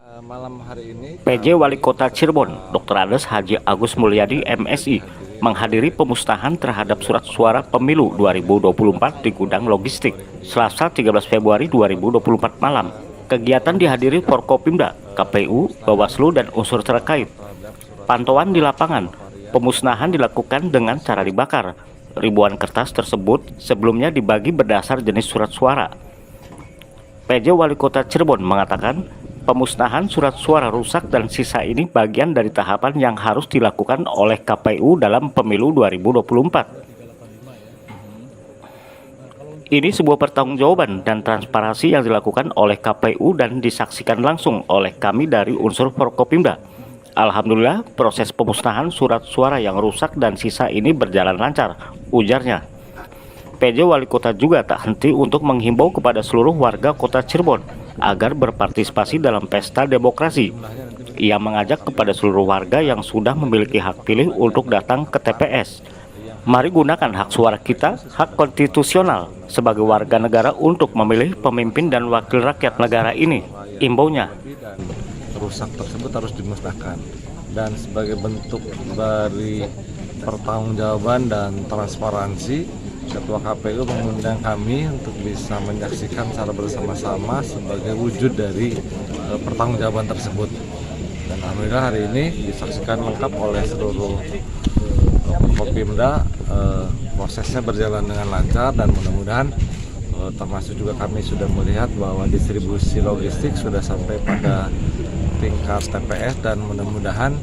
Malam hari ini PJ Wali Kota Cirebon, Dr. Andes Haji Agus Mulyadi MSI, menghadiri pemusnahan terhadap surat suara pemilu 2024 di gudang logistik Selasa 13 Februari 2024 malam. Kegiatan dihadiri Forkopimda, KPU, Bawaslu, dan unsur terkait. Pantauan di lapangan, pemusnahan dilakukan dengan cara dibakar. Ribuan kertas tersebut sebelumnya dibagi berdasar jenis surat suara. PJ Wali Kota Cirebon mengatakan, pemusnahan surat suara rusak dan sisa ini bagian dari tahapan yang harus dilakukan oleh KPU dalam pemilu 2024. Ini sebuah pertanggungjawaban dan transparansi yang dilakukan oleh KPU dan disaksikan langsung oleh kami dari unsur Forkopimda. Alhamdulillah, proses pemusnahan surat suara yang rusak dan sisa ini berjalan lancar, ujarnya. PJ Wali Kota juga tak henti untuk menghimbau kepada seluruh warga Kota Cirebon agar berpartisipasi dalam pesta demokrasi. Ia mengajak kepada seluruh warga yang sudah memiliki hak pilih untuk datang ke TPS. Mari gunakan hak suara kita, hak konstitusional sebagai warga negara untuk memilih pemimpin dan wakil rakyat negara ini, imbaunya. Rusak tersebut harus dimusnahkan, dan sebagai bentuk dari pertanggungjawaban dan transparansi, Ketua KPU mengundang kami untuk bisa menyaksikan secara bersama-sama sebagai wujud dari pertanggungjawaban tersebut. Dan alhamdulillah hari ini disaksikan lengkap oleh seluruh Forkopimda. Prosesnya berjalan dengan lancar dan mudah-mudahan termasuk juga kami sudah melihat bahwa distribusi logistik sudah sampai pada tingkat TPS, dan mudah-mudahan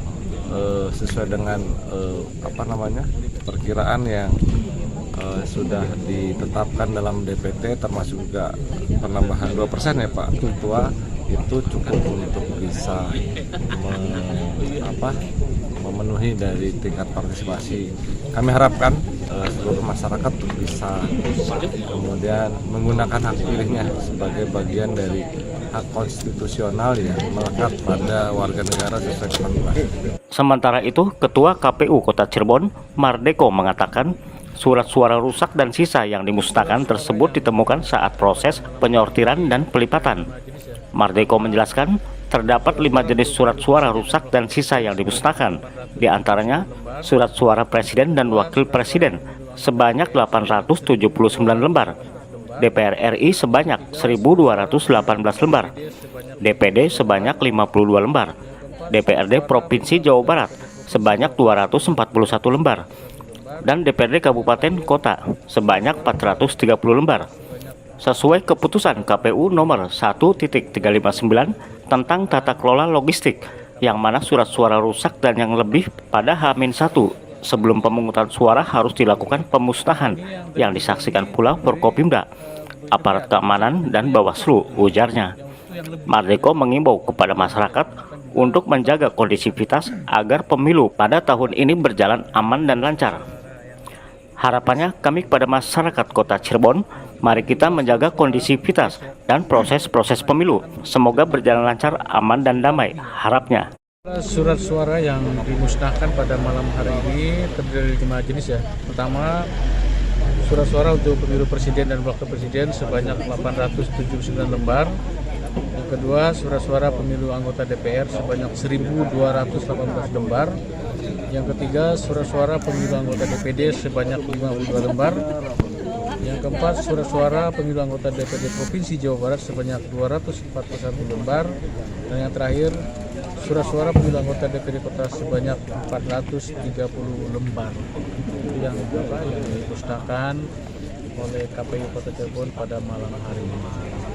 sesuai dengan perkiraan yang sudah ditetapkan dalam DPT, termasuk juga penambahan 2% ya Pak Ketua, itu cukup untuk bisa memenuhi dari tingkat partisipasi. Kami harapkan seluruh masyarakat bisa kemudian menggunakan hak pilihnya sebagai bagian dari hak konstitusional yang melekat pada warga negara sesuai ketentuan. Sementara itu, Ketua KPU Kota Cirebon, Mardeko, mengatakan surat suara rusak dan sisa yang dimusnahkan tersebut ditemukan saat proses penyortiran dan pelipatan. Mardeko menjelaskan, terdapat 5 jenis surat suara rusak dan sisa yang dimusnahkan, di antaranya surat suara presiden dan wakil presiden sebanyak 879 lembar, DPR RI sebanyak 1.218 lembar, DPD sebanyak 52 lembar, DPRD Provinsi Jawa Barat sebanyak 241 lembar, dan DPRD Kabupaten Kota sebanyak 430 lembar. Sesuai keputusan KPU nomor 1.359 tentang tata kelola logistik, yang mana surat suara rusak dan yang lebih pada H-1 sebelum pemungutan suara harus dilakukan pemusnahan yang disaksikan pula Forkopimda, aparat keamanan, dan Bawaslu, ujarnya. Mardeko mengimbau kepada masyarakat untuk menjaga kondisivitas agar pemilu pada tahun ini berjalan aman dan lancar. Harapannya kami kepada masyarakat Kota Cirebon, mari kita menjaga kondisivitas dan proses-proses pemilu. Semoga berjalan lancar, aman, dan damai, harapnya. Surat suara yang dimusnahkan pada malam hari ini terdiri dari 5 jenis ya. Pertama, surat suara untuk pemilu presiden dan wakil presiden sebanyak 879 lembar. Yang kedua, surat suara pemilu anggota DPR sebanyak 1.218 lembar. Yang ketiga, surat suara pemilu anggota DPD sebanyak 52 lembar. Yang keempat, surat suara pemilu anggota DPD Provinsi Jawa Barat sebanyak 241 lembar. Dan yang terakhir, surat suara pemilu anggota DPD Kota sebanyak 430 lembar. Itu yang dimusnahkan oleh KPU Kota Cirebon pada malam hari ini.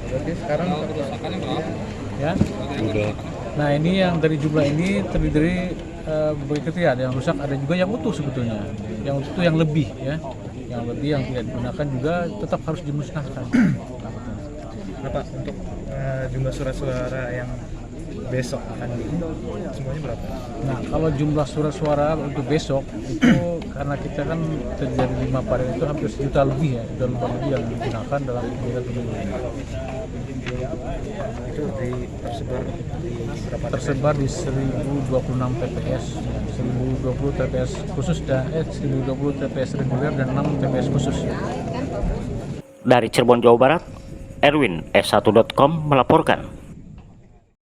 Berarti sekarang ya. Nah, ini yang dari jumlah ini terdiri dari begitu ya, ada yang rusak, ada juga yang utuh sebetulnya. Yang utuh yang lebih ya. Yang lebih yang tidak digunakan juga tetap harus dimusnahkan. Berapa untuk jumlah surat suara yang besok akan semuanya berapa? Nah, kalau jumlah surat suara untuk besok itu karena kita kan terjadi 5 varian itu hampir 1 juta lebih ya, sudah lebih yang digunakan dalam kegiatan pemilu. Itu tersebar di 1026 TPS, 1020 TPS khusus dan 1020 TPS reguler dan 6 TPS khusus. Dari Cirebon, Jawa Barat, Erwin, S1.com melaporkan.